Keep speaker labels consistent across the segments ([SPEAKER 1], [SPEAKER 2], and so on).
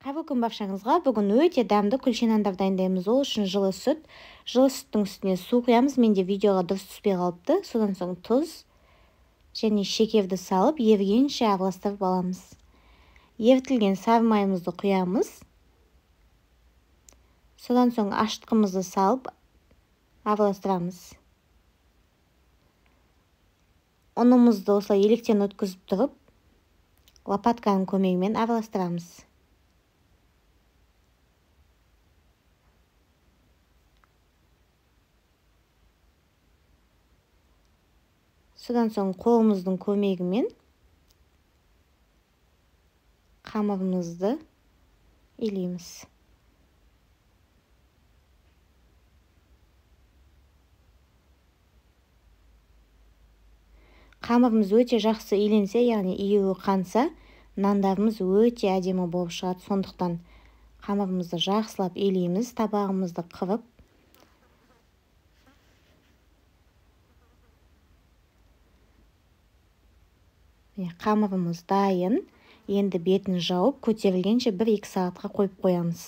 [SPEAKER 1] Қайырлы күн баршаңызға. Бүгін өте дәмді күлше нандар дайындаймыз. Ол үшін жылы сүт. Жылы сүттің үстіне су құямыз. Менде видеоға дұрыс түспей қалыпты. Содан соң тұз және шекерді салып, ерігенше араластырып аламыз. Ерітілген сары майымызды құямыз. Содан соң ашытқымызды салып араластырамыз. Ұнымызды осылай електен өткізіп тұрып, лопатканың көмегімен араластырамыз. Содан соң қолымыздың көмегімен қамырымызды илейміз. Қамырымыз өте жақсы иленсе, яғни июі қанса, нандарымыз өте әдемі болып шығады. Сондықтан қамырымызды жақсылап илейміз, табағымызды қырып. Қамырымыз дайын. Енді бетін жауып, көтерілгенше 1-2 сағатқа қойып қоямыз.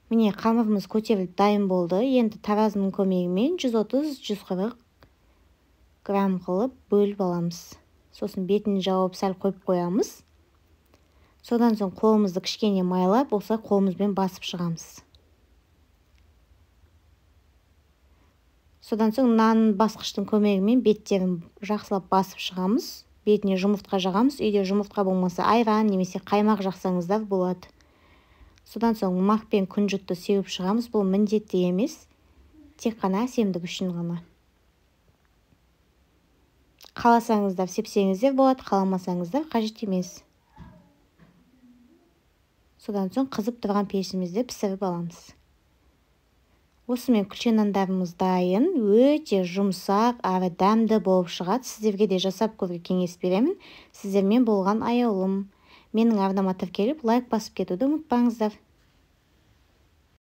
[SPEAKER 1] Міне қамырымыз көтеріліп дайын болды. Енді таразының көмегімен 130-140 грамм қылып бөліп аламыз. Сосын бетін жауып сәл қойып қоямыз. Содан соң қолымызды кішкене майлап, осылай қолымызбен басып шығамыз. Содан соң нан басқыштың көмегімен беттерін жақсылап басып шығамыз. Бетіне жұмыртқа жағамыз. Үйде жұмыртқа болмаса айран немесе қаймақ жақсаңыздар болады. Содан соң мақпен күнжітті сеуіп шығамыз. Бұл міндетті емес, тек қана әсемдік үшін ғана. Қаласаңыздар сепсеңіздер болады, қаламасаңыздар қажет емес. Содан соң қызып тұрған пешімізде пісіріп аламыз. Осымен күлше нандарымыз дайын, өте жұмсақ, әрі дәмді болып шығады. Сіздерге де жасап көруге кеңес беремін. Сіздермен болған аяулым. Менің арнама тіркеліп, лайк басып кетуді ұмытпаңыздар.